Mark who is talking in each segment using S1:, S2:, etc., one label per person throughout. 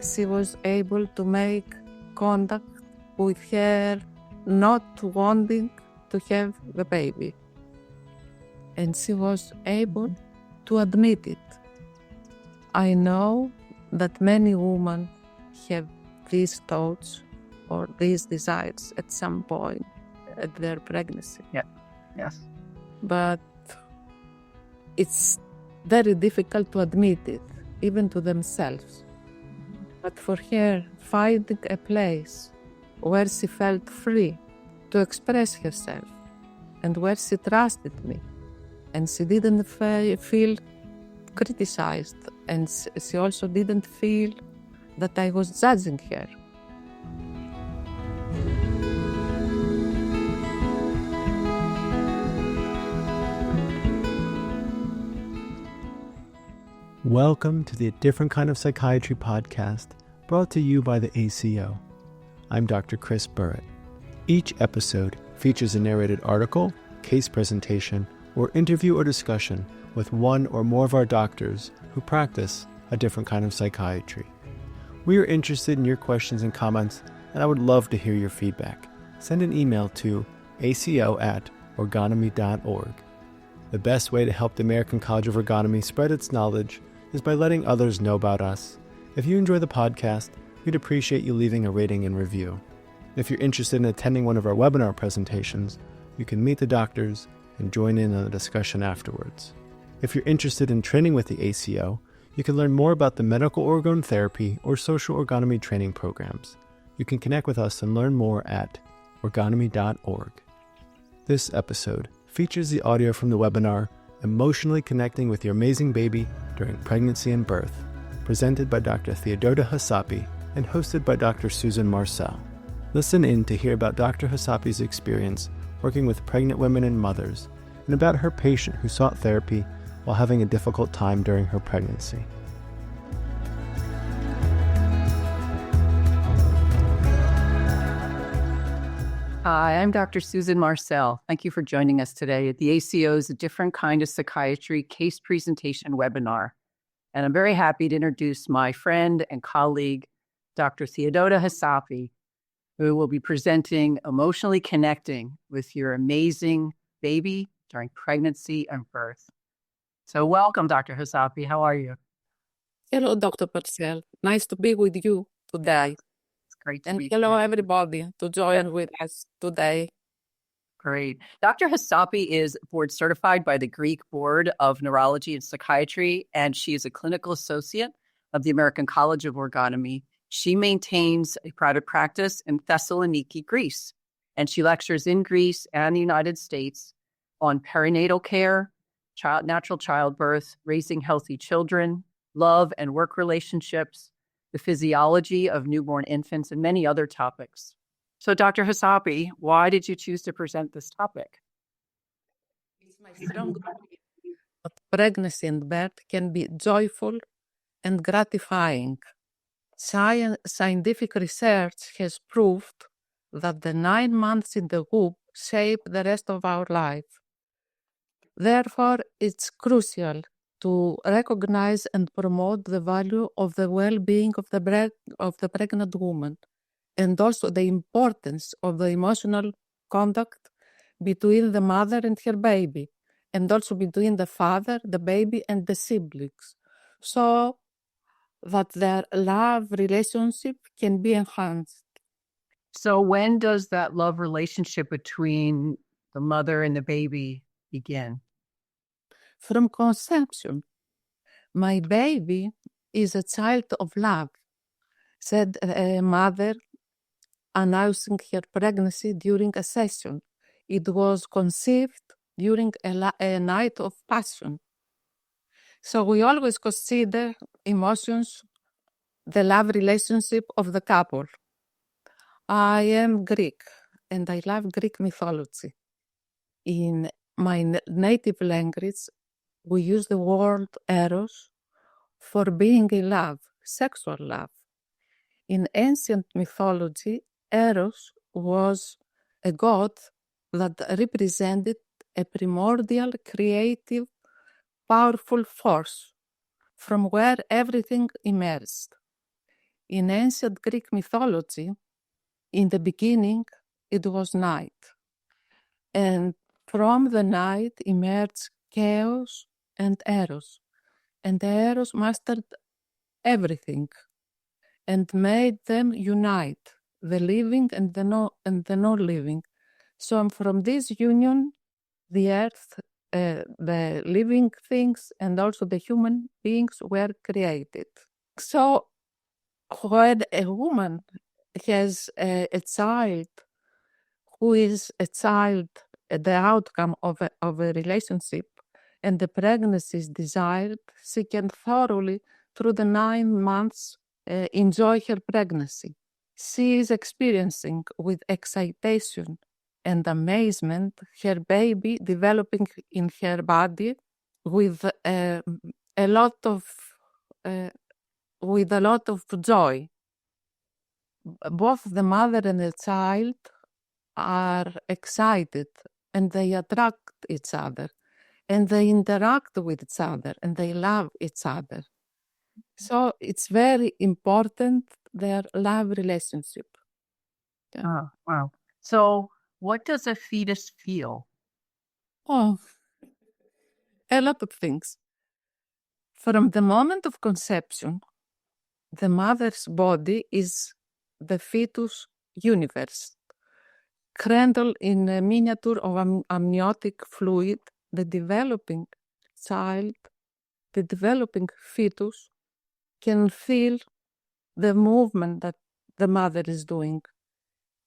S1: she was able to make contact with her not wanting to have the baby. And she was able to admit it. I know that many women have these thoughts or these desires at some point at their pregnancy.
S2: Yeah. Yes.
S1: But it's very difficult to admit it, even to themselves. But for her, finding a place where she felt free to express herself and where she trusted me and she didn't feel criticized, and she also didn't feel that I was judging her.
S3: Welcome to the A Different Kind of Psychiatry podcast, brought to you by the ACO. I'm Dr. Chris Burrett. Each episode features a narrated article, case presentation, or interview or discussion with one or more of our doctors who practice a different kind of psychiatry. We are interested in your questions and comments, and I would love to hear your feedback. Send an email to aco@orgonomy.org. The best way to help the American College of Ergonomy spread its knowledge is by letting others know about us. If you enjoy the podcast, we'd appreciate you leaving a rating and review. If you're interested in attending one of our webinar presentations, you can meet the doctors and join in on the discussion afterwards. If you're interested in training with the ACO, you can learn more about the medical orgone therapy or social ergonomy training programs. You can connect with us and learn more at orgonomy.org. This episode features the audio from the webinar Emotionally Connecting with Your Amazing Baby During Pregnancy and Birth, presented by Dr. Theodota Chasapi and hosted by Dr. Susan Marcel. Listen in to hear about Dr. Chasapi's experience working with pregnant women and mothers, and about her patient who sought therapy while having a difficult time during her pregnancy.
S2: Hi, I'm Dr. Susan Marcel. Thank you for joining us today at the ACO's A Different Kind of Psychiatry case presentation webinar. And I'm very happy to introduce my friend and colleague, Dr. Theodota Chasapi, who will be presenting Emotionally Connecting with Your Amazing Baby During Pregnancy and Birth. So welcome, Dr. Chasapi. How are you?
S1: Hello, Dr. Marcel. Nice to be with you today.
S2: It's great to
S1: And
S2: be
S1: hello,
S2: here.
S1: everybody, to join with us today.
S2: Great. Dr. Chasapi is board certified by the Greek Board of Neurology and Psychiatry, and she is a clinical associate of the American College of Ergonomy. She maintains a private practice in Thessaloniki, Greece, and she lectures in Greece and the United States on perinatal care, natural childbirth, raising healthy children, love and work relationships, the physiology of newborn infants, and many other topics. So, Dr. Chasapi, why did you choose to present this topic?
S1: It's my strong belief that pregnancy and birth can be joyful and gratifying. Scientific research has proved that the 9 months in the womb shape the rest of our life. Therefore, it's crucial to recognize and promote the value of the well-being of the pregnant woman, and also the importance of the emotional contact between the mother and her baby, and also between the father, the baby, and the siblings, so that their love relationship can be enhanced.
S2: So when does that love relationship between the mother and the baby begin?
S1: From conception, my baby is a child of love, said a mother announcing her pregnancy during a session. It was conceived during a night of passion. So we always consider emotions, the love relationship of the couple. I am Greek, and I love Greek mythology. In my native language, we use the word eros for being in love, sexual love. In ancient mythology, Eros was a god that represented a primordial, creative, powerful force from where everything emerged. In ancient Greek mythology, in the beginning, it was night. And from the night emerged chaos and Eros. And the Eros mastered everything and made them unite, the living and the non-living. So from this union, the earth, the living things, and also the human beings were created. So when a woman has a child who is a child, the outcome of a relationship, and the pregnancy is desired, she can thoroughly, through the 9 months, enjoy her pregnancy. She is experiencing with excitation and amazement her baby developing in her body with a lot of joy. Both the mother and the child are excited and they attract each other and they interact with each other and they love each other. So it's very important, their love relationship. Yeah.
S2: Oh, wow. So what does a fetus feel?
S1: Oh, a lot of things. From the moment of conception, the mother's body is the fetus universe, cradled in a miniature of amniotic fluid. The developing child, the developing fetus, can feel the movement that the mother is doing,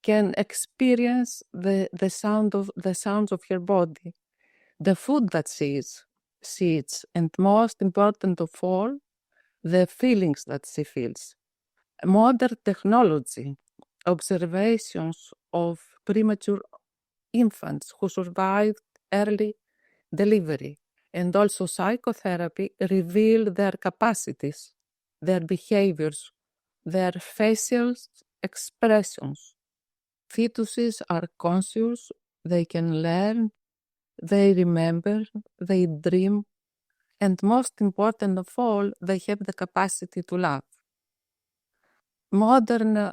S1: can experience the sounds of her body, the food that she eats, and most important of all, the feelings that she feels. Modern technology, observations of premature infants who survived early delivery, and also psychotherapy reveal their capacities, their behaviors, their facial expressions. Fetuses are conscious, they can learn, they remember, they dream, and most important of all, they have the capacity to love. Modern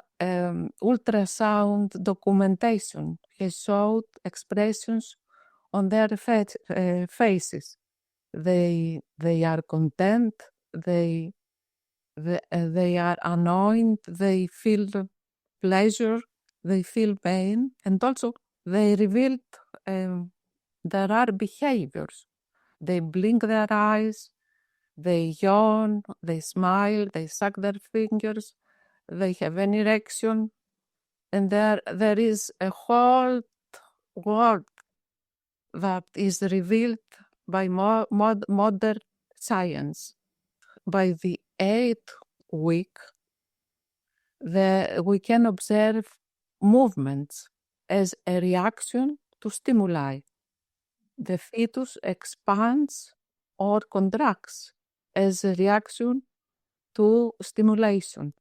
S1: ultrasound documentation has showed expressions on their faces. They are content, they are annoyed, they feel pleasure, they feel pain, and also they reveal there are behaviors. They blink their eyes, they yawn, they smile, they suck their fingers, they have an erection, and there is a whole world that is revealed by modern science. By the 8th week, we can observe movements as a reaction to stimuli. The fetus expands or contracts as a reaction to stimulation.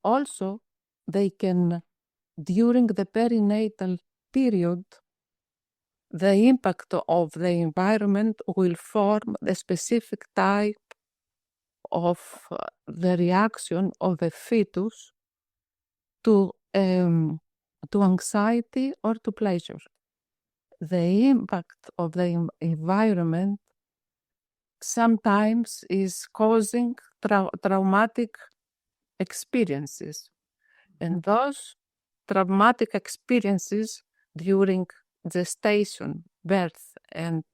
S1: Also, they can, during the perinatal period, the impact of the environment will form a specific type of the reaction of the fetus to anxiety or to pleasure. The impact of the environment sometimes is causing traumatic experiences. And those traumatic experiences during gestation, birth, and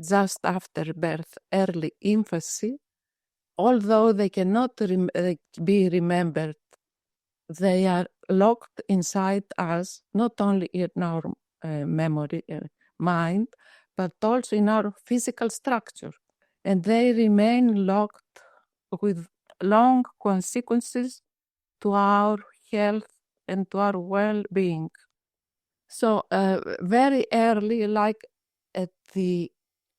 S1: just after birth, early infancy, although they cannot be remembered, they are locked inside us, not only in our memory, mind, but also in our physical structure. And they remain locked with long consequences to our health and to our well-being. So very early, like at the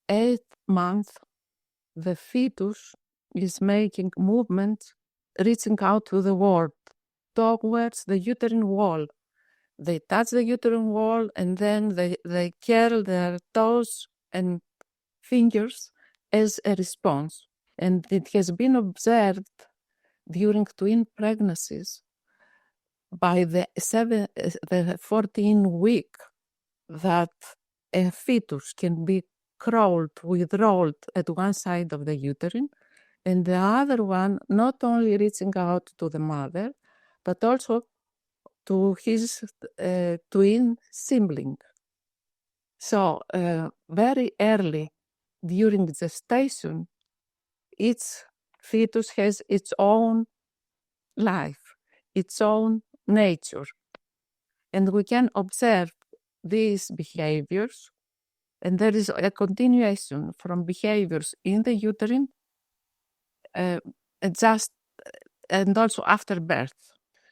S1: 8th month, the fetus is making movements, reaching out to the world, towards the uterine wall. They touch the uterine wall and then they curl their toes and fingers as a response. And it has been observed during twin pregnancies, by the 14 week, that a fetus can be withrolled at one side of the uterine, and the other one not only reaching out to the mother, but also to his twin sibling. So very early during gestation, each fetus has its own life, its own nature. And we can observe these behaviors, and there is a continuation from behaviors in the uterine and also after birth.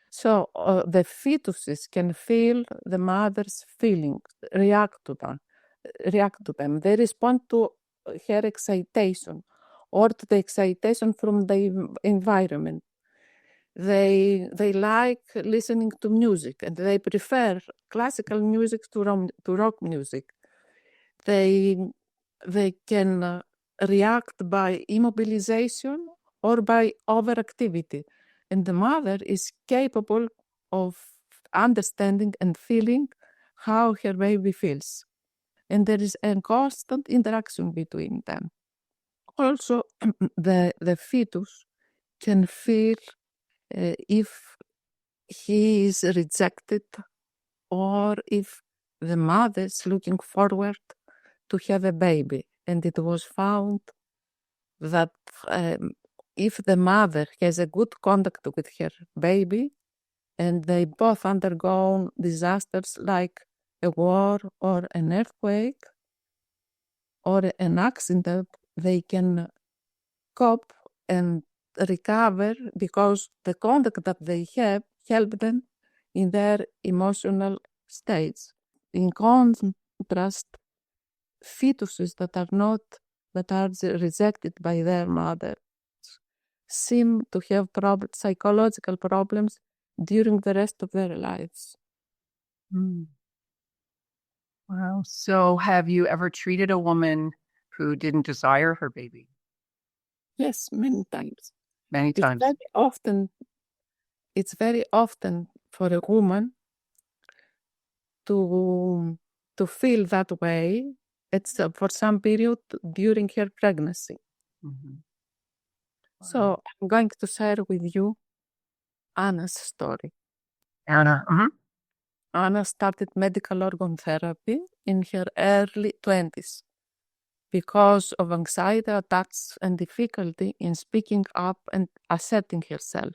S1: So the fetuses can feel the mother's feelings, react to them. They respond to her excitation or to the excitation from the environment. They like listening to music, and they prefer classical music to rock music. They can react by immobilization or by overactivity. And the mother is capable of understanding and feeling how her baby feels. And there is a constant interaction between them. Also, the fetus can feel if he is rejected or if the mother is looking forward to have a baby. And it was found that if the mother has a good contact with her baby, and they both undergo disasters like a war or an earthquake or an accident, they can cope and recover because the contact that they have help them in their emotional states. In contrast, fetuses that are rejected by their mother seem to have psychological problems during the rest of their lives.
S2: Wow. So have you ever treated a woman who didn't desire her baby?
S1: Yes, many times.
S2: Many times.
S1: It's very often for a woman to feel that way. It's for some period during her pregnancy.
S2: Mm-hmm. Wow.
S1: So I'm going to share with you Anna's story.
S2: Anna. Mm-hmm.
S1: Anna started medical organ therapy in her early 20s because of anxiety attacks and difficulty in speaking up and asserting herself.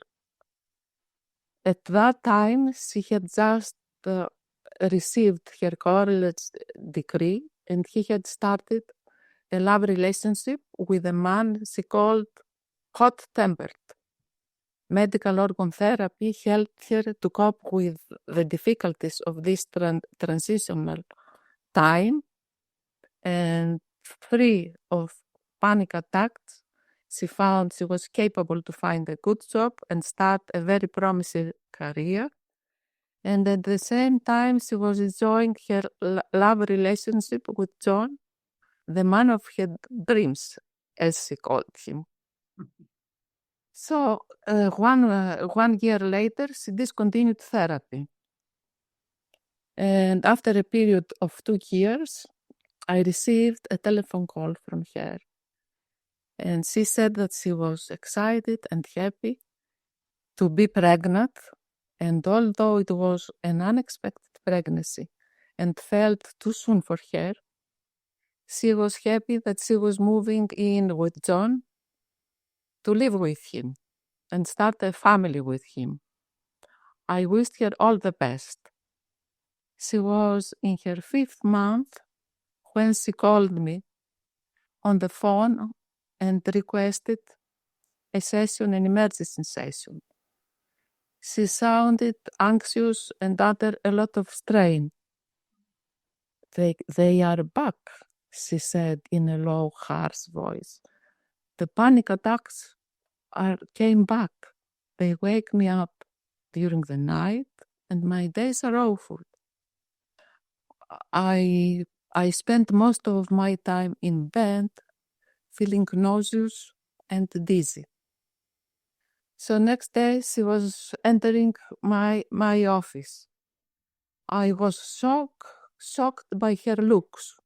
S1: At that time, she had just received her college degree, and he had started a love relationship with a man she called hot-tempered. Medical organ therapy helped her to cope with the difficulties of this transitional time, and free of panic attacks, she found she was capable to find a good job and start a very promising career. And at the same time, she was enjoying her love relationship with John, the man of her dreams, as she called him. So 1 year later, she discontinued therapy. And after a period of 2 years, I received a telephone call from her. And she said that she was excited and happy to be pregnant. And although it was an unexpected pregnancy and felt too soon for her, she was happy that she was moving in with John to live with him and start a family with him. I wished her all the best. She was in her 5th month when she called me on the phone and requested a session, an emergency session. She sounded anxious and under a lot of strain. They are back, she said in a low, harsh voice. The panic attacks came back. They wake me up during the night, and my days are awful. I spent most of my time in bed, feeling nauseous and dizzy. So next day she was entering my office. I was shocked by her looks.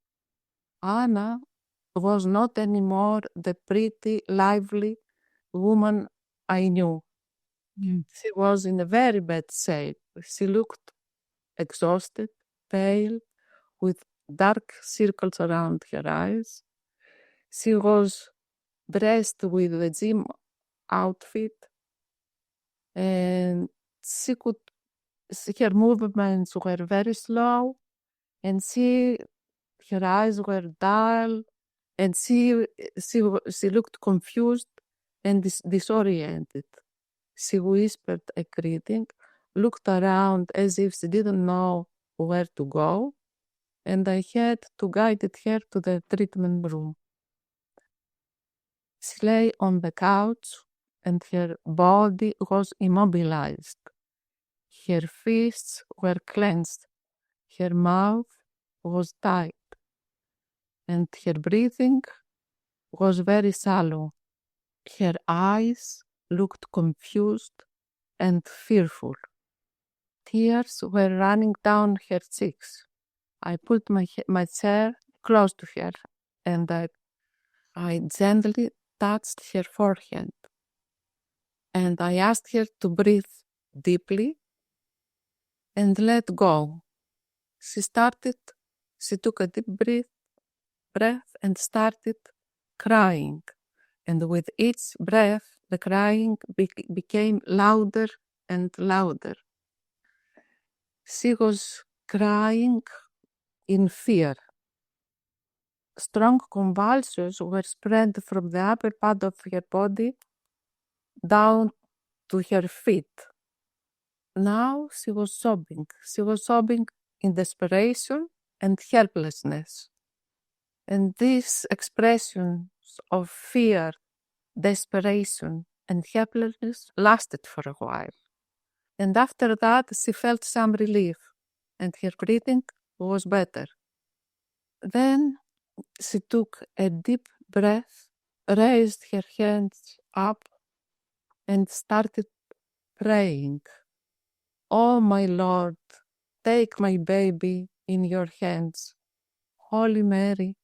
S1: Anna was not anymore the pretty, lively woman I knew. She was in a very bad shape. She looked exhausted, pale, with dark circles around her eyes. She was dressed with a gym outfit, and her movements were very slow, and her eyes were dull, and she looked confused and disoriented. She whispered a greeting, looked around as if she didn't know where to go, and I had to guide her to the treatment room. She lay on the couch, and her body was immobilized. Her fists were clenched, her mouth was tight, and her breathing was very shallow. Her eyes looked confused and fearful. Tears were running down her cheeks. I put my chair close to her, and I gently touched her forehead. And I asked her to breathe deeply and let go. She took a deep breath and started crying. And with each breath, the crying became louder and louder. She was crying in fear. Strong convulsions were spread from the upper part of her body down to her feet. Now she was sobbing. She was sobbing in desperation and helplessness. And these expressions of fear, desperation, and helplessness lasted for a while. And after that, she felt some relief, and her breathing was better. Then she took a deep breath, raised her hands up, and started praying. Oh, my Lord, take my baby in your hands. Holy Mary,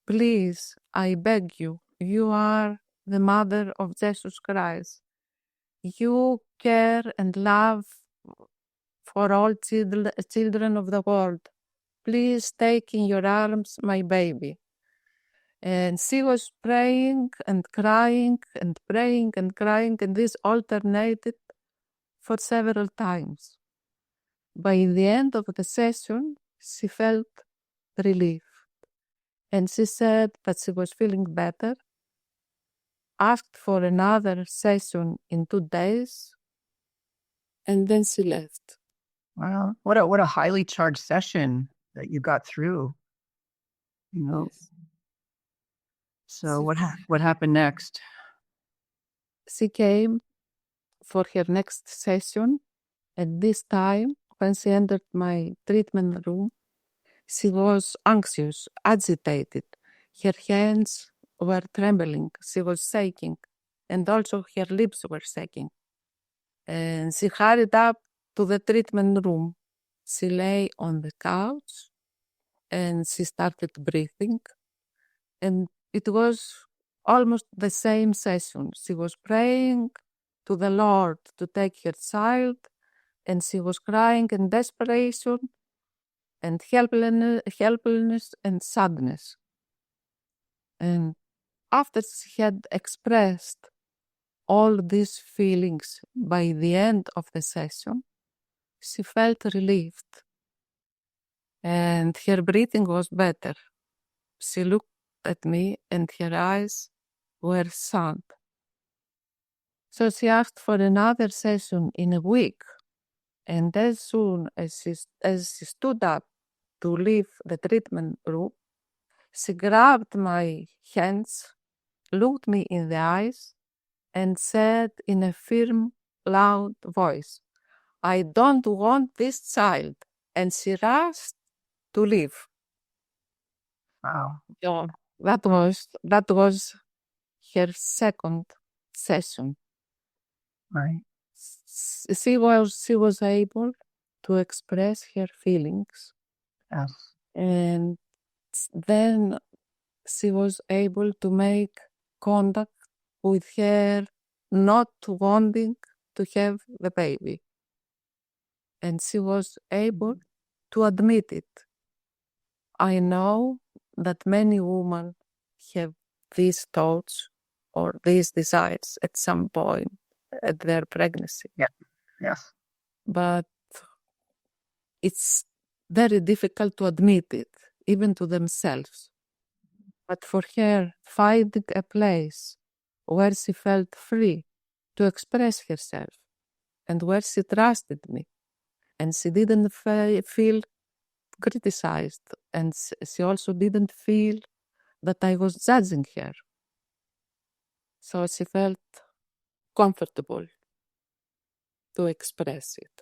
S1: please, I beg you, you are the Mother of Jesus Christ. You care and love for all children of the world. Please take in your arms my baby. And she was praying and crying and praying and crying, and this alternated for several times. By the end of the session, she felt relief. And she said that she was feeling better, asked for another session in 2 days, and then she left.
S2: Wow, what a highly charged session that you got through. You know.
S1: Yes.
S2: So what happened next?
S1: She came for her next session, and this time, when she entered my treatment room, she was anxious, agitated. Her hands were trembling. She was shaking, and also her lips were shaking. And she hurried up to the treatment room. She lay on the couch, and she started breathing. And it was almost the same session. She was praying to the Lord to take her child, and she was crying in desperation and helplessness and sadness. And after she had expressed all these feelings by the end of the session, she felt relieved, and her breathing was better. She looked at me, and her eyes were sunk. So she asked for another session in a week, and as soon as she stood up to leave the treatment room, she grabbed my hands, looked me in the eyes, and said in a firm, loud voice, "I don't want this child," and she rushed to leave.
S2: Wow.
S1: So that was her second session.
S2: Right.
S1: She was able to express her feelings,
S2: Yes.
S1: and then she was able to make contact with her not wanting to have the baby. And she was able to admit it. I know that many women have these thoughts or these desires at some point at their pregnancy.
S2: Yeah. Yes.
S1: But it's very difficult to admit it, even to themselves. But for her, finding a place where she felt free to express herself and where she trusted me, and she didn't feel criticized, and she also didn't feel that I was judging her. So she felt comfortable to express it.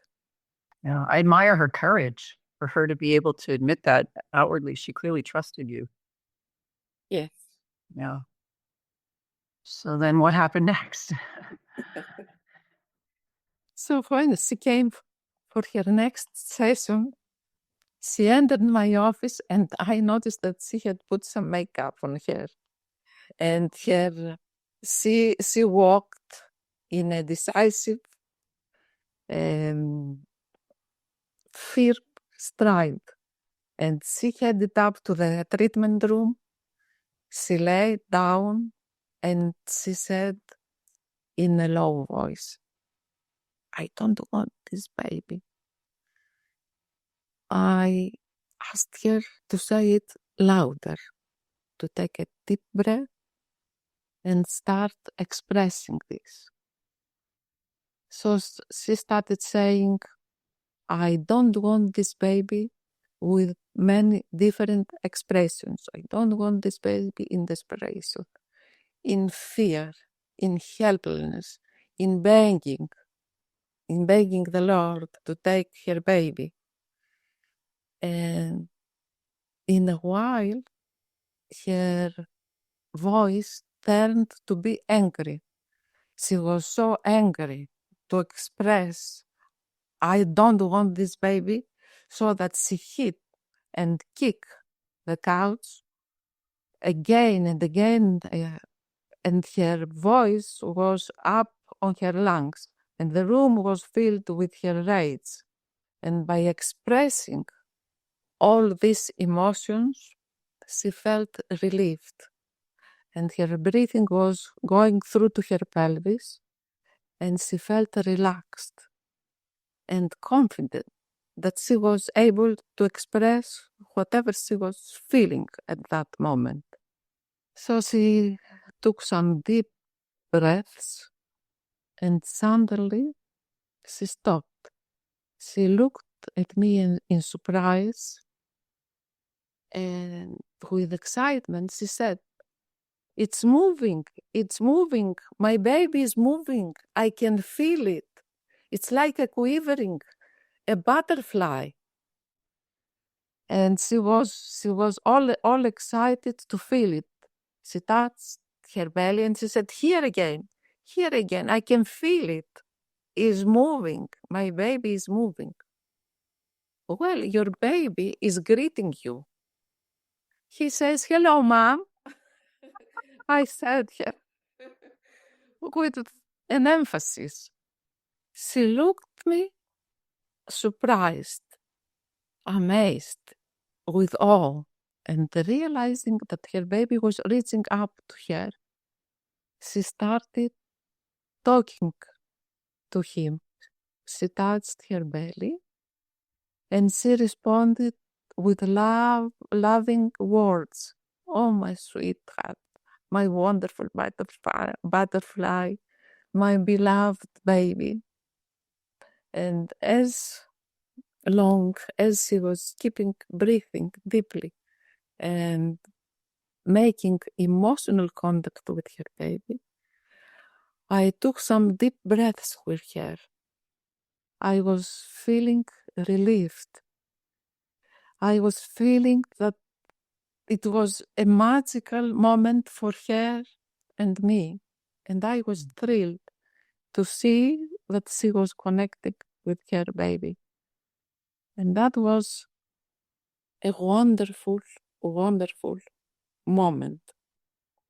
S2: Yeah. I admire her courage for her to be able to admit that outwardly. She clearly trusted you.
S1: Yes.
S2: Yeah. So then what happened next?
S1: So when she came for her next session, she entered my office and I noticed that she had put some makeup on her. And she walked in a decisive, firm stride. And she headed up to the treatment room. She lay down and she said in a low voice, "I don't want this baby." I asked her to say it louder, to take a deep breath and start expressing this. So she started saying, "I don't want this baby," with many different expressions. I don't want this baby in desperation, in fear, in helplessness, in begging the Lord to take her baby. And in a while, her voice turned to be angry. She was so angry to express, "I don't want this baby," so that she hit and kicked the couch again and again, and her voice was up on her lungs, and the room was filled with her rage. And by expressing all these emotions, she felt relieved, and her breathing was going through to her pelvis, and she felt relaxed and confident that she was able to express whatever she was feeling at that moment. So she took some deep breaths, and suddenly she stopped. She looked at me in surprise, and with excitement she said, "It's moving, it's moving, my baby is moving, I can feel it. It's like a quivering, a butterfly." And she was all excited to feel it. She touched her belly and she said, here again, I can feel it. Is moving. My baby is moving." "Well, your baby is greeting you. He says, 'Hello, Mom.'" I said her with an emphasis. She looked at me, surprised, amazed, with awe, and realizing that her baby was reaching up to her, she started talking to him. She touched her belly, and she responded with loving words. "Oh, my sweetheart, my wonderful butterfly, my beloved baby." And as long as she was keeping breathing deeply and making emotional contact with her baby, I took some deep breaths with her. I was feeling relieved. I was feeling that it was a magical moment for her and me, and I was thrilled to see that she was connected with her baby. And that was a wonderful, wonderful moment.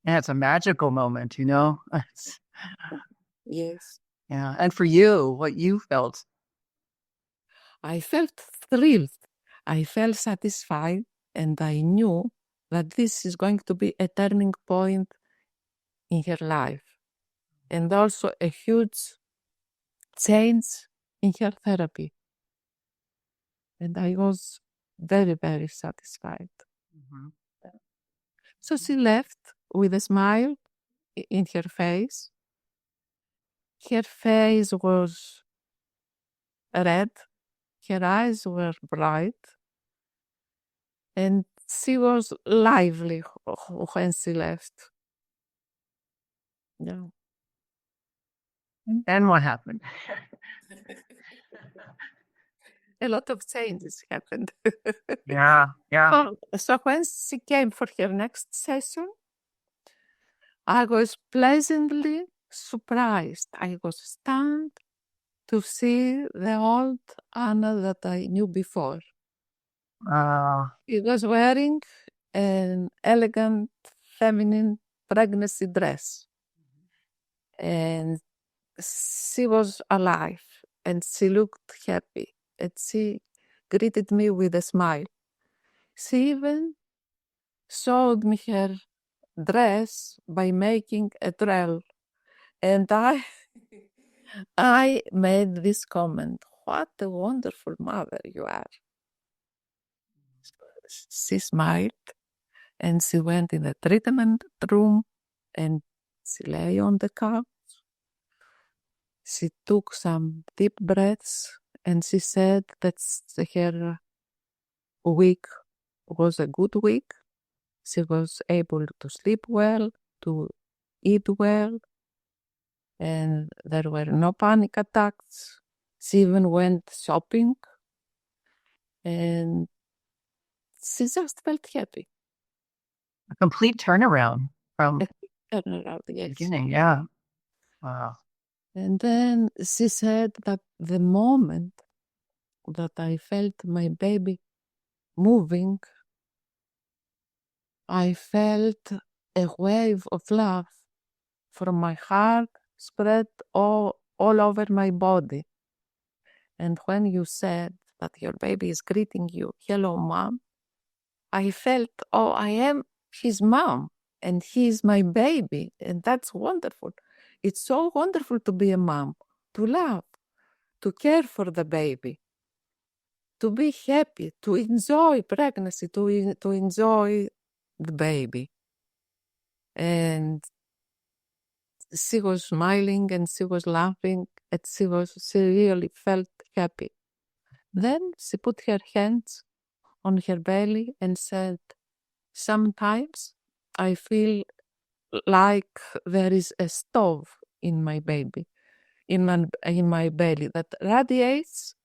S2: Yeah, it's a magical moment, you know?
S1: Yes.
S2: Yeah. And for you, what you felt.
S1: I felt thrilled. I felt satisfied, and I knew that this is going to be a turning point in her life, and also a huge change in her therapy. And I was very, very satisfied.
S2: Mm-hmm.
S1: So she left with a smile in her face. Her face was red, her eyes were bright, and she was lively when she left. Yeah.
S2: And what happened?
S1: A lot of changes happened.
S2: Yeah.
S1: So when she came for her next session, I was pleasantly surprised. I was stunned to see the old Anna that I knew before. She was wearing an elegant, feminine pregnancy dress. And she was alive, and she looked happy, and she greeted me with a smile. She even showed me her dress by making a trail, and I made this comment: "What a wonderful mother you are!" She smiled, and she went in the treatment room, and she lay on the couch. She took some deep breaths, and she said that her week was a good week. She was able to sleep well, to eat well, and there were no panic attacks. She even went shopping, and she just felt happy.
S2: A complete turnaround from
S1: Turnaround,
S2: the
S1: yes.
S2: beginning. Yeah. Wow.
S1: And then she said that the moment that I felt my baby moving, I felt a wave of love from my heart spread all over my body. And when you said that your baby is greeting you, "Hello, Mom," I felt, oh, I am his mom, and he is my baby, and that's wonderful. It's so wonderful to be a mom, to love, to care for the baby, to be happy, to enjoy pregnancy, to enjoy the baby. And she was smiling, and she was laughing, and she really felt happy. Then she put her hands on her belly and said, "Sometimes I feel like there is a stove in my baby, in my belly that radiates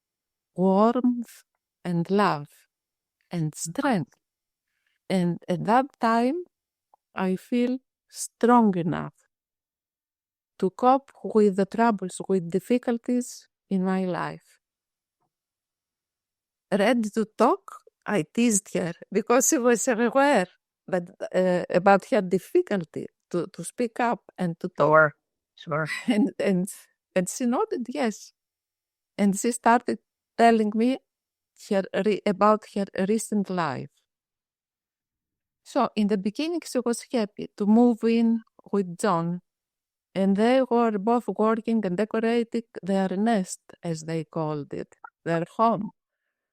S1: warmth and love and strength. And at that time, I feel strong enough to cope with the troubles, with difficulties in my life." Ready to talk, I teased her because she was aware that, about her difficulty to speak up and to talk.
S2: Sure.
S1: And she nodded yes. And she started telling me about her recent life. So in the beginning, she was happy to move in with John, and they were both working and decorating their nest, as they called it, their home,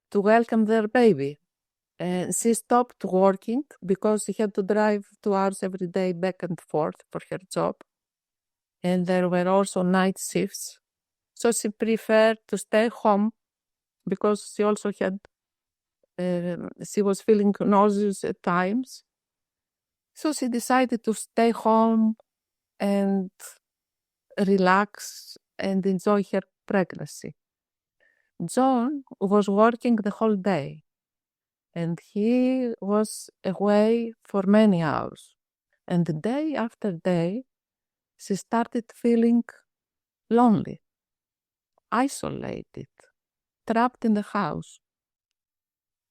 S1: to welcome their baby. And she stopped working because she had to drive 2 hours every day back and forth for her job. And there were also night shifts. So she preferred to stay home because she also had, she was feeling nauseous at times. So she decided to stay home and relax and enjoy her pregnancy. John was working the whole day, and he was away for many hours. And day after day, she started feeling lonely, isolated, trapped in the house.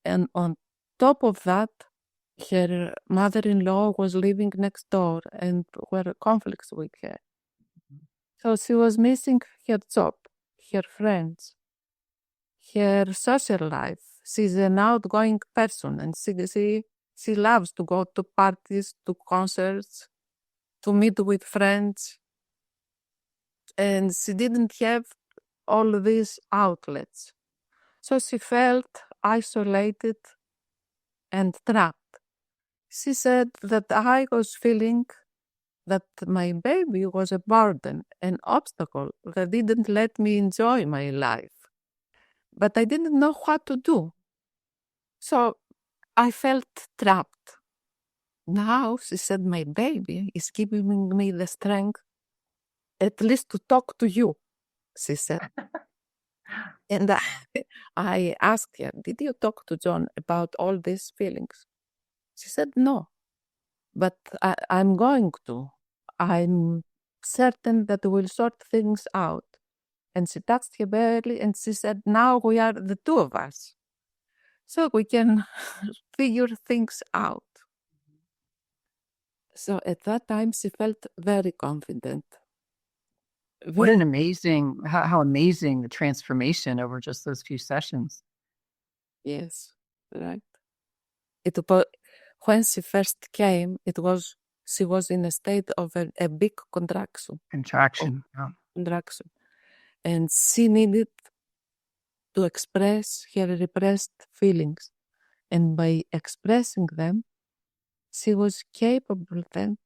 S1: And on top of that, her mother-in-law was living next door and were conflicts with her. So she was missing her job, her friends, her social life. She's an outgoing person, and she loves to go to parties, to concerts, to meet with friends. And she didn't have all these outlets. So she felt isolated and trapped. She said that I was feeling that my baby was a burden, an obstacle that didn't let me enjoy my life. But I didn't know what to do. So I felt trapped. Now, she said, my baby is giving me the strength at least to talk to you, she said. And I asked her, did you talk to John about all these feelings? She said, no, but I'm going to. I'm certain that we'll sort things out. And she touched her belly and she said, now we are the two of us. So we can figure things out. So at that time, she felt very confident.
S2: What an amazing, how amazing the transformation over just those few sessions.
S1: Yes, right. When she first came, she was in a state of a big contraction.
S2: Contraction.
S1: Contraction. And she needed to express her repressed feelings. And by expressing them, she was capable then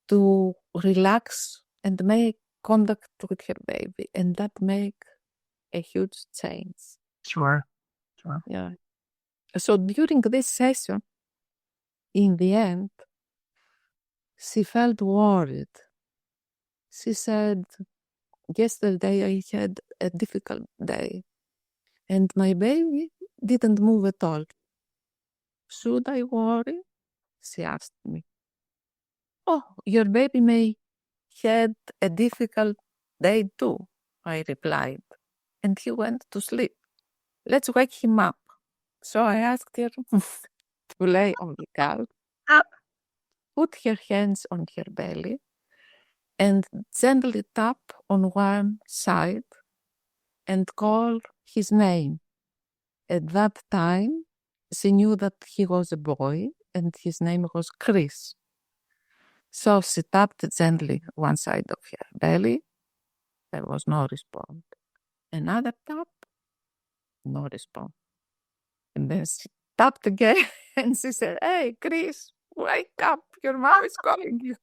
S1: to relax and make contact with her baby. And that made a huge change.
S2: Sure.
S1: Yeah. So during this session, in the end, she felt worried. She said, yesterday I had a difficult day and my baby didn't move at all. Should I worry? She asked me. Oh, your baby may had a difficult day too, I replied. And he went to sleep. Let's wake him up. So I asked her to lay on the couch, put her hands on her belly, and gently tap on one side and call his name. At that time, she knew that he was a boy and his name was Chris. So she tapped gently one side of her belly. There was no response. Another tap, no response. And then she tapped again and she said, hey, Chris, wake up, your mom is calling you.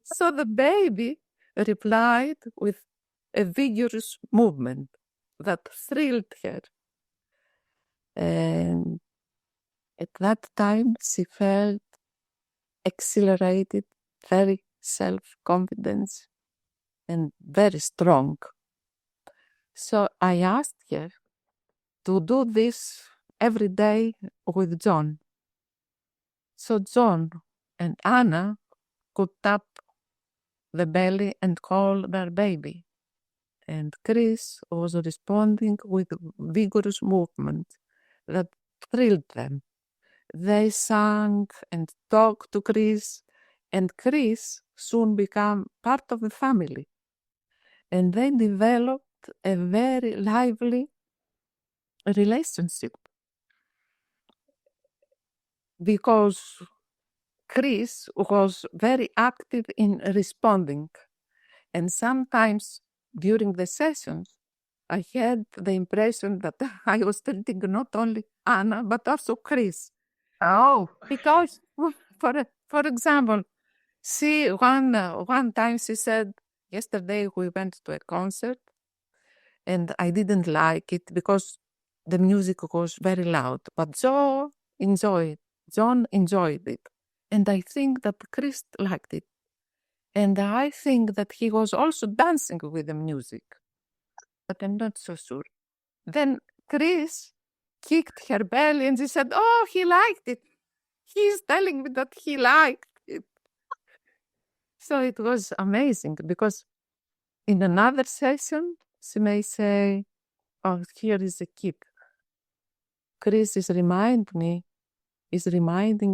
S1: So the baby replied with a vigorous movement that thrilled her. And at that time, she felt exhilarated, very self-confident, and very strong. So I asked her to do this every day with John. So John and Anna could tap the belly and call their baby. And Chris was responding with vigorous movement that thrilled them. They sang and talked to Chris, and Chris soon became part of the family. And they developed a very lively relationship because Chris was very active in responding. And sometimes during the sessions, I had the impression that I was treating not only Anna, but also Chris.
S2: Oh.
S1: Because, for example, one time she said, yesterday we went to a concert and I didn't like it because the music was very loud. But John enjoyed it. And I think that Chris liked it. And I think that he was also dancing with the music. But I'm not so sure. Then Chris kicked her belly and she said, oh, he liked it. He's telling me that he liked it. So it was amazing because In another session, she may say, oh, here is a kick. Chris is reminding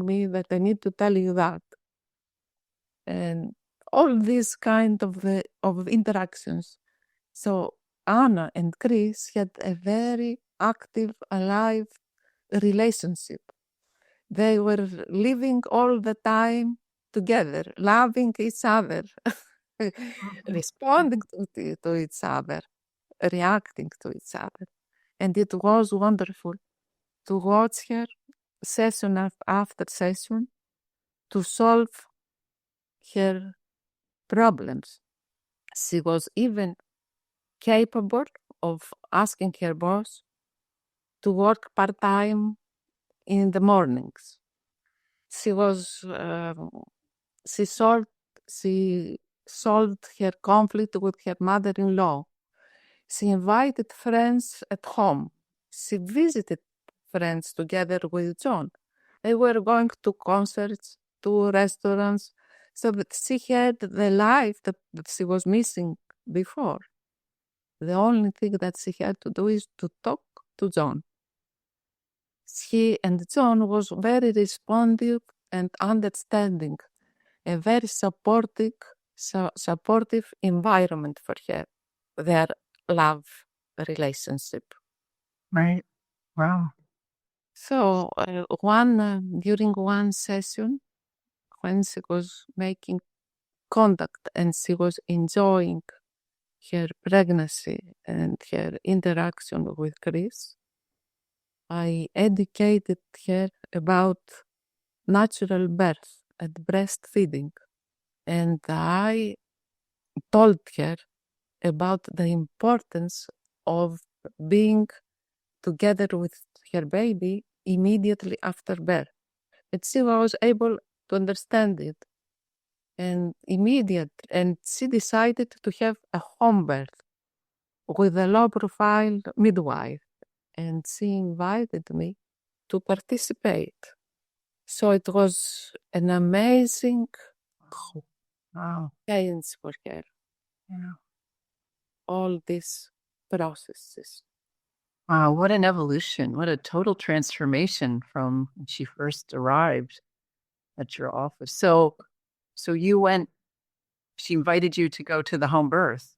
S1: me that I need to tell you that. And all these kind of interactions. So Anna and Chris had a very active, alive relationship. They were living all the time together, loving each other, responding to each other, reacting to each other. And it was wonderful to watch her session after session to solve her problems. She was even capable of asking her boss to work part-time in the mornings. She solved her conflict with her mother-in-law. She invited friends at home. She visited friends together with John. They were going to concerts, to restaurants, so that she had the life that she was missing before. The only thing that she had to do is to talk to John. She and John was very responsive and understanding, a very supportive environment for her, their love relationship.
S2: Right. Wow.
S1: So during one session, when she was making contact and she was enjoying her pregnancy and her interaction with Chris, I educated her about natural birth and breastfeeding. And I told her about the importance of being together with her baby immediately after birth. And she was able to understand it. And she decided to have a home birth with a low-profile midwife. And she invited me to participate. So it was an amazing change for her.
S2: Yeah.
S1: All these processes.
S2: Wow, what an evolution. What a total transformation from when she first arrived at your office. So you went, she invited you to go to the home birth.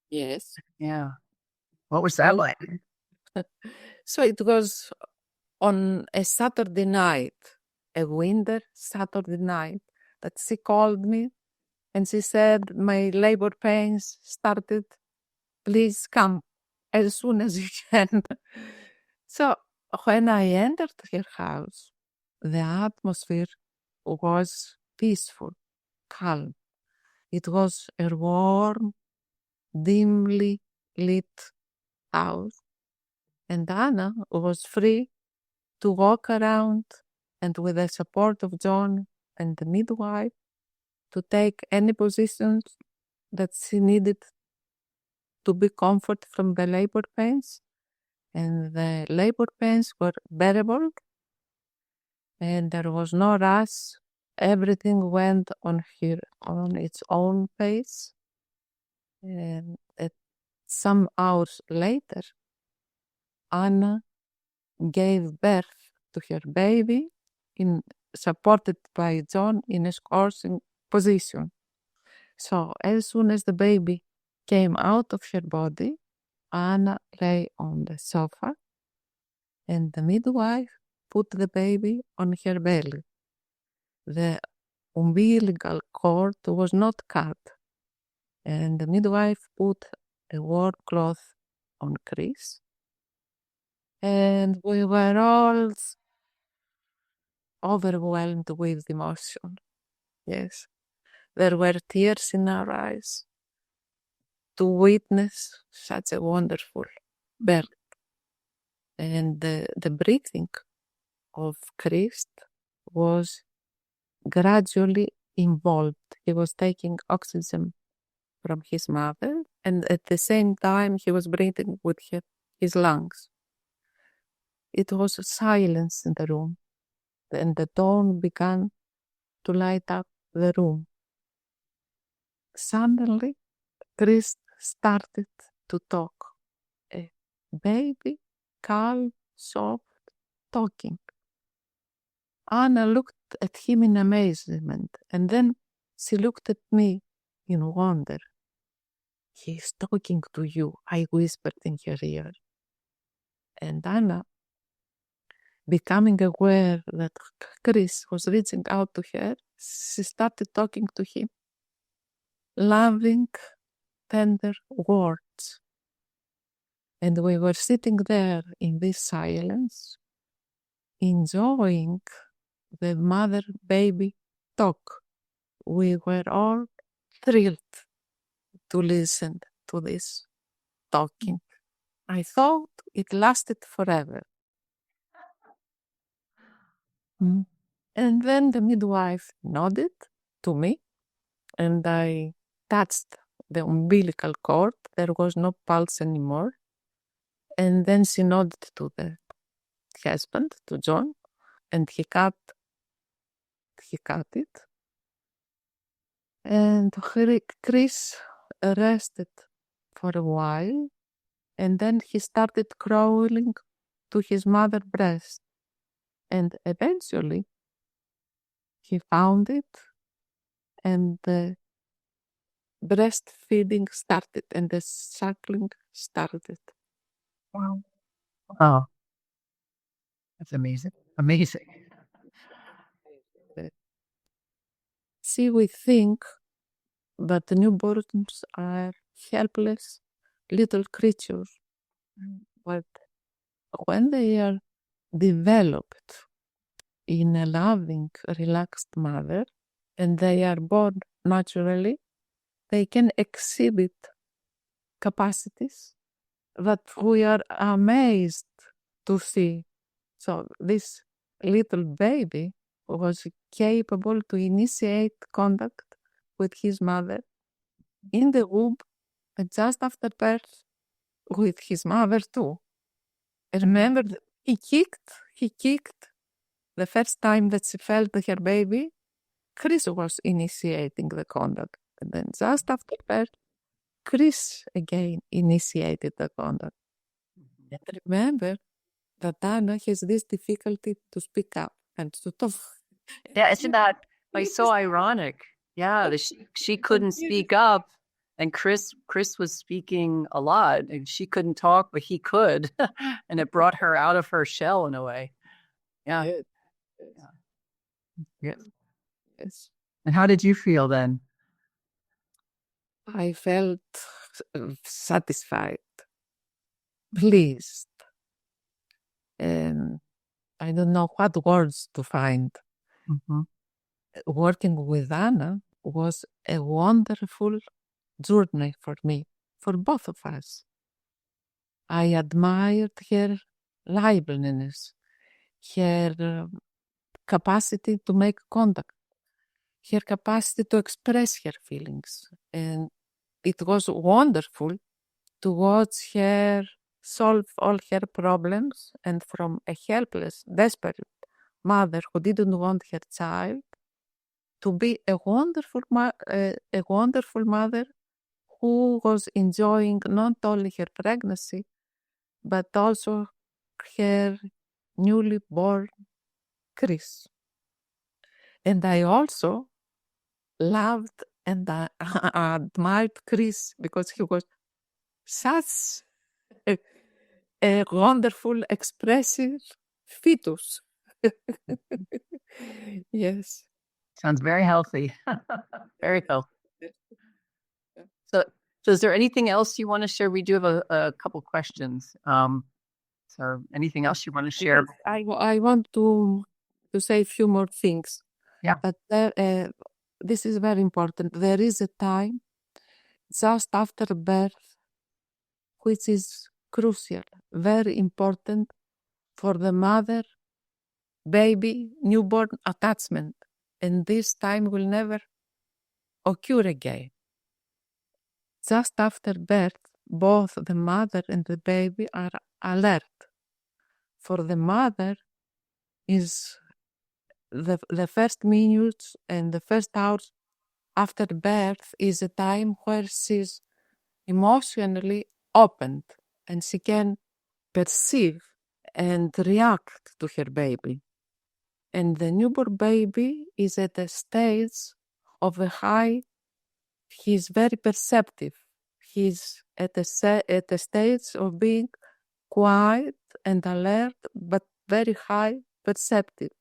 S1: Yes.
S2: Yeah. What was that like?
S1: So it was on a Saturday night, a winter Saturday night, that she called me and she said, my labor pains started. Please come as soon as you can. So when I entered her house, the atmosphere was peaceful, calm. It was a warm, dimly lit house, and Anna was free to walk around and with the support of John and the midwife to take any positions that she needed to be comforted from the labor pains. And the labor pains were bearable and there was no rush. Everything went on its own pace. And some hours later, Anna gave birth to her baby, supported by John in a coursing position. So as soon as the baby came out of her body, Anna lay on the sofa and the midwife put the baby on her belly. The umbilical cord was not cut, and the midwife put a warm cloth on Chris. And we were all overwhelmed with emotion. Yes, there were tears in our eyes to witness such a wonderful birth. And the breathing of Chris was gradually involved. He was taking oxygen from his mother, and at the same time he was breathing with his lungs. It was silence in the room, and the dawn began to light up the room. Suddenly, Chris started to talk. A baby, calm, soft, talking. Anna looked at him in amazement, and then she looked at me in wonder. He's talking to you, I whispered in her ear. And Anna, becoming aware that Chris was reaching out to her, she started talking to him. Loving, tender words. And we were sitting there in this silence, enjoying the mother-baby talk. We were all thrilled to listen to this talking. I thought it lasted forever. And then the midwife nodded to me, and I touched the umbilical cord. There was no pulse anymore. And then she nodded to the husband, to John, and he cut it. And Chris rested for a while, and then he started crawling to his mother's breast. And eventually, he found it, and the breastfeeding started, and the suckling started.
S2: Wow. Oh, that's amazing. Amazing.
S1: See, we think that the newborns are helpless little creatures, but when they are developed in a loving, relaxed mother, and they are born naturally, they can exhibit capacities that we are amazed to see. So this little baby was capable to initiate contact with his mother in the womb, and just after birth with his mother too. I remember he kicked the first time that she felt her baby. Chris was initiating the contact, and then just after birth, Chris again initiated the contact. And remember that Anna has this difficulty to speak up and to talk.
S2: Yeah, isn't that like so ironic? Yeah, she couldn't speak up, and Chris was speaking a lot, and she couldn't talk, but he could, and it brought her out of her shell in a way. Yeah.
S1: Yes.
S2: And how did you feel then?
S1: I felt satisfied, pleased, and I don't know what words to find.
S2: Mm-hmm.
S1: Working with Anna was a wonderful journey for me, for both of us. I admired her liveliness, her capacity to make contact, her capacity to express her feelings. And it was wonderful to watch her solve all her problems, and from a helpless, desperate mother who didn't want her child to be a wonderful mother who was enjoying not only her pregnancy, but also her newly born Chris. And I also loved and admired Chris because he was such a wonderful, expressive fetus. Yes.
S2: Sounds very healthy. Very healthy. So is there anything else you want to share? We do have a couple questions. So anything else you want to share?
S1: I want to say a few more things.
S2: Yeah.
S1: But this is very important. There is a time just after birth which is crucial, very important for the mother-baby newborn attachment. And this time will never occur again. Just after birth, both the mother and the baby are alert. For the mother is the first minutes and the first hours after birth is a time where she's emotionally opened, and she can perceive and react to her baby. And the newborn baby is at a stage of a high, he's very perceptive. He's at a stage of being quiet and alert, but very high perceptive.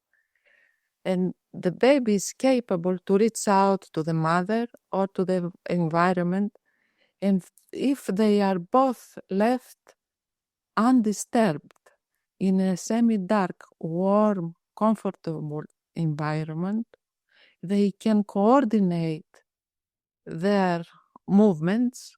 S1: And the baby is capable to reach out to the mother or to the environment. And if they are both left undisturbed in a semi-dark, warm, comfortable environment, they can coordinate their movements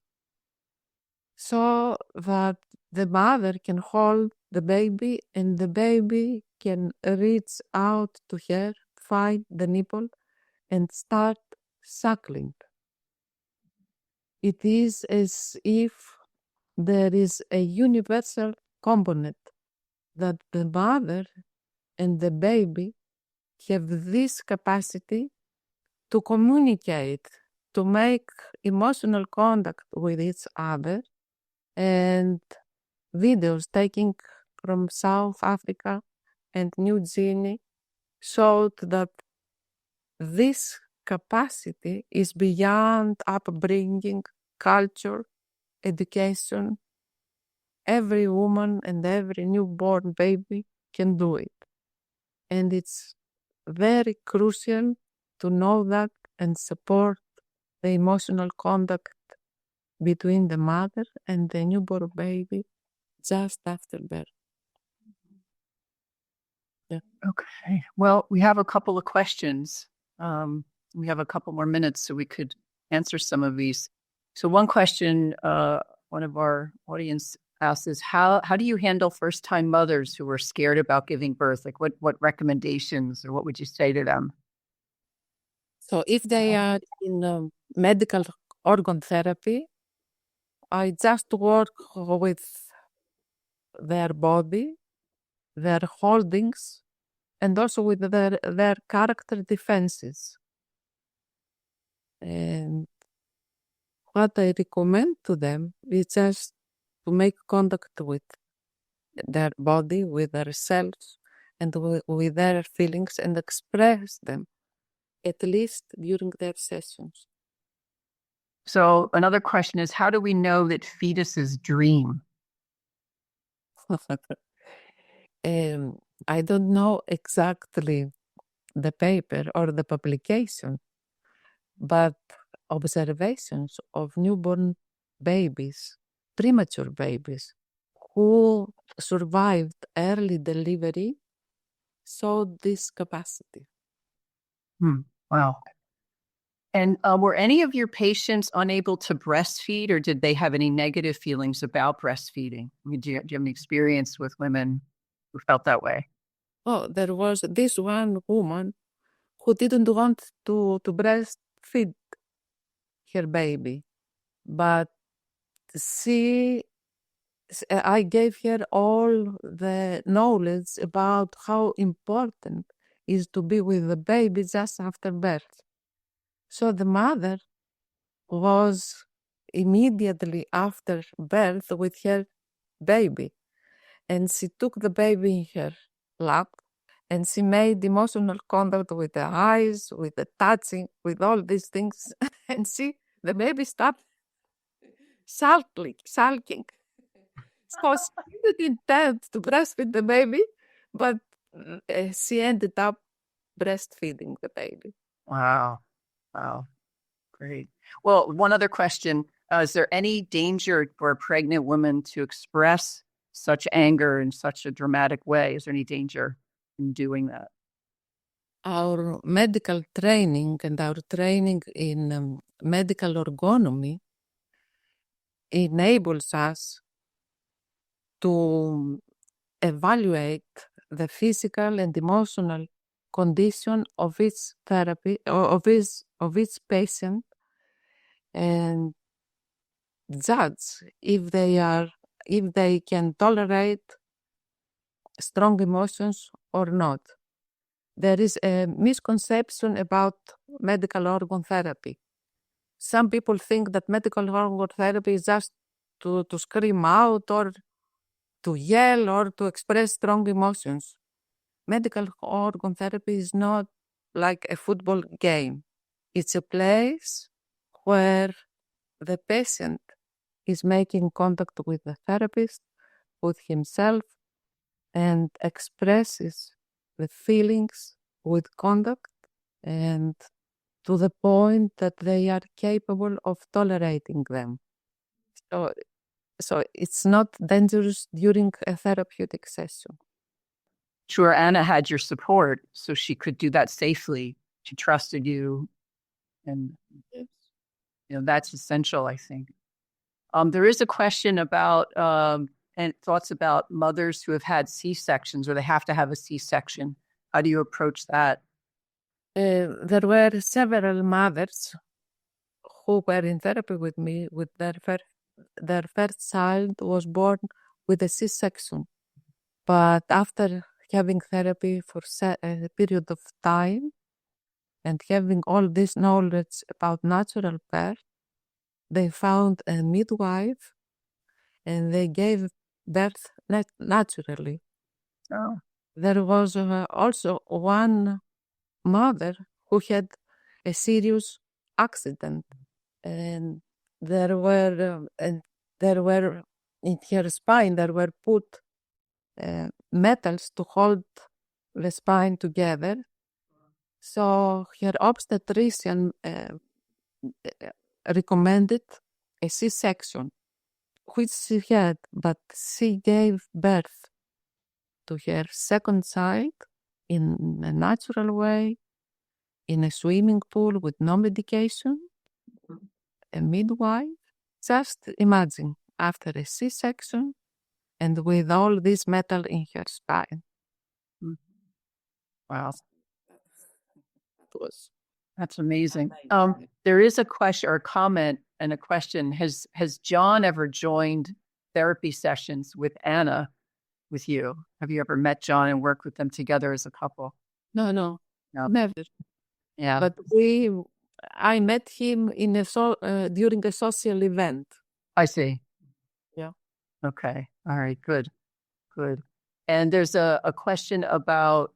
S1: so that the mother can hold the baby and the baby can reach out to her, find the nipple, and start suckling. It is as if there is a universal component that the mother and the baby have this capacity to communicate, to make emotional contact with each other. And videos taken from South Africa and New Guinea showed that this capacity is beyond upbringing, culture, education. Every woman and every newborn baby can do it. And it's very crucial to know that and support the emotional contact between the mother and the newborn baby just after birth. Yeah.
S2: Okay. Well, we have a couple of questions. We have a couple more minutes so we could answer some of these. So one question one of our audience asked is, how do you handle first-time mothers who are scared about giving birth? Like what recommendations or what would you say to them?
S1: So if they are in medical organ therapy, I just work with their body, their holdings, and also with their character defenses. And what I recommend to them is just to make contact with their body, with their cells, and with their feelings, and express them, at least during their sessions.
S2: So another question is, how do we know that fetuses dream?
S1: I don't know exactly the paper or the publication, but observations of newborn babies, premature babies, who survived early delivery showed this capacity.
S2: Wow. And were any of your patients unable to breastfeed, or did they have any negative feelings about breastfeeding? I mean, do you have any experience with women who felt that way?
S1: Oh, there was this one woman who didn't want to breastfeed her baby, but I gave her all the knowledge about how important it is to be with the baby just after birth. So the mother was immediately after birth with her baby, and she took the baby in her lap, and she made emotional contact with the eyes, with the touching, with all these things, and the baby stopped sulking. So she didn't intend to breastfeed the baby, but she ended up breastfeeding the baby.
S2: Wow. Great. Well, one other question. Is there any danger for a pregnant woman to express such anger in such a dramatic way? Is there any danger in doing that?
S1: Our medical training and our training in medical ergonomy enables us to evaluate the physical and emotional condition of each therapy, of each patient, and judge if they can tolerate strong emotions or not. There is a misconception about medical organ therapy. some people think that medical organ therapy is just to scream out or to yell or to express strong emotions. Medical organ therapy is not like a football game. It's a place where the patient is making contact with the therapist, with himself, and expresses the feelings with conduct and to the point that they are capable of tolerating them. So it's not dangerous during a therapeutic session.
S2: Sure, Anna had your support, so she could do that safely. She trusted you, and that's essential, I think. There is a question about and thoughts about mothers who have had C-sections or they have to have a C-section. How do you approach that?
S1: There were several mothers who were in therapy with me with their first child was born with a C-section. But after having therapy for a period of time and having all this knowledge about natural birth, they found a midwife and they gave birth naturally.
S2: Oh.
S1: There was also one mother who had a serious accident, and there were in her spine there were put metals to hold the spine together. So her obstetrician recommended a C-section, which she had, but she gave birth to her second child in a natural way, in a swimming pool with no medication, a midwife. Just imagine, after a C-section and with all this metal in her spine.
S2: Wow. That's amazing.
S1: Amazing.
S2: There is a question or a comment and a question. Has John ever joined therapy sessions with Anna with you? Have you ever met John and worked with them together as a couple?
S1: No, never.
S2: Yeah.
S1: But I met him in during a social event.
S2: I see.
S1: Yeah.
S2: Okay. All right. Good. And there's a question about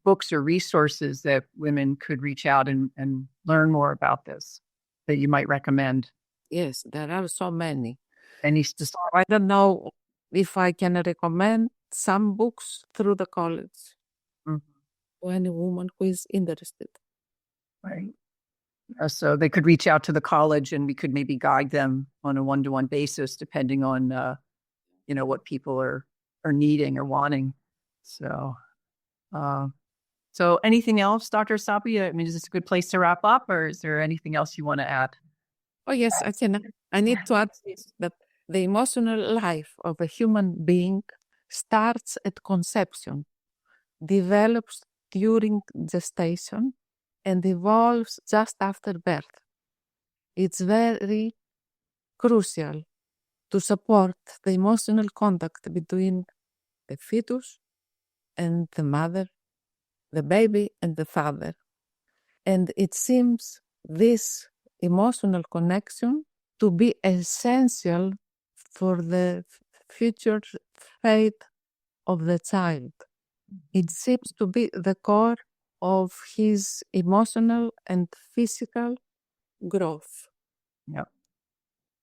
S2: books or resources that women could reach out and learn more about this that you might recommend.
S1: Yes, there are so many.
S2: Any
S1: So I don't know if I can recommend some books through the college to any woman who is interested.
S2: Right. So they could reach out to the college and we could maybe guide them on a one-to-one basis, depending on, what people are needing or wanting. So anything else, Dr. Chasapi? I mean, is this a good place to wrap up, or is there anything else you want to add?
S1: Oh, yes, I can. I need to add this, that the emotional life of a human being starts at conception, develops during gestation, and evolves just after birth. It's very crucial to support the emotional contact between the fetus and the mother, the baby and the father. And it seems this emotional connection to be essential for the future fate of the child. It seems to be the core of his emotional and physical growth.
S2: Yeah.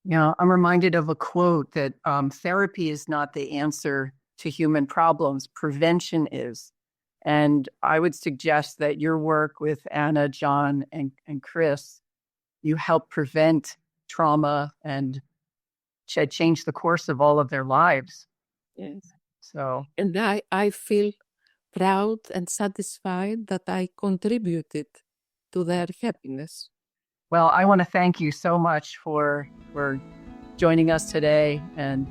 S2: Yeah, I'm reminded of a quote that therapy is not the answer to human problems, prevention is. And I would suggest that your work with Anna, John, and Chris, you help prevent trauma and change the course of all of their lives.
S1: Yes.
S2: So,
S1: and I feel proud and satisfied that I contributed to their happiness.
S2: Well, I want to thank you so much for joining us today, and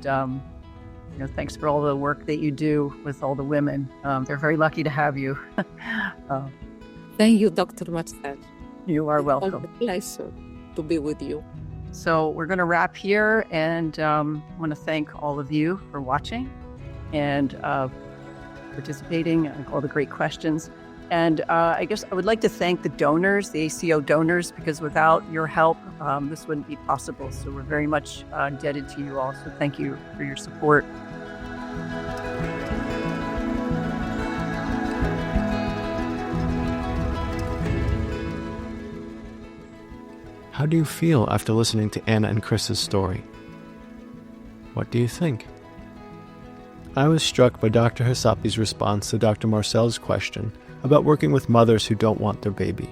S2: thanks for all the work that you do with all the women. They're very lucky to have you.
S1: Thank you, Dr. Marcel.
S2: You are welcome.
S1: It's a pleasure to be with you.
S2: So we're going to wrap here, and I want to thank all of you for watching and participating and all the great questions. And I guess I would like to thank the donors, the ACO donors, because without your help, this wouldn't be possible. So we're very much indebted to you all. So thank you for your support.
S3: How do you feel after listening to Anna and Chris's story? What do you think? I was struck by Dr. Chasapi's response to Dr. Marcel's question about working with mothers who don't want their baby.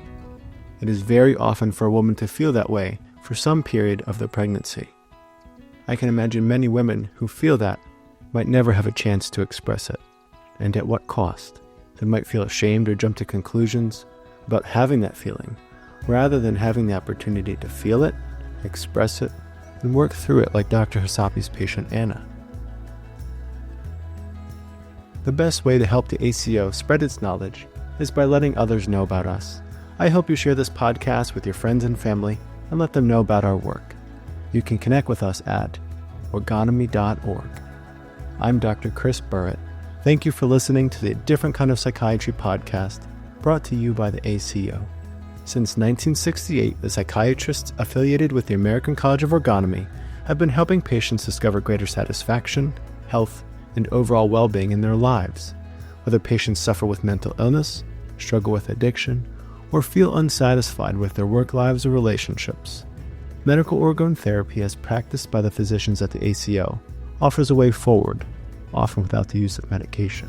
S3: It is very often for a woman to feel that way for some period of their pregnancy. I can imagine many women who feel that might never have a chance to express it, and at what cost. They might feel ashamed or jump to conclusions about having that feeling, rather than having the opportunity to feel it, express it, and work through it like Dr. Chasapi's patient Anna. The best way to help the ACO spread its knowledge is by letting others know about us. I hope you share this podcast with your friends and family and let them know about our work. You can connect with us at orgonomy.org. I'm Dr. Chris Burrett. Thank you for listening to the Different Kind of Psychiatry podcast brought to you by the ACO. Since 1968, the psychiatrists affiliated with the American College of Ergonomy have been helping patients discover greater satisfaction, health, and overall well-being in their lives. Whether patients suffer with mental illness, struggle with addiction, or feel unsatisfied with their work lives or relationships, medical orgone therapy as practiced by the physicians at the ACO offers a way forward, often without the use of medication.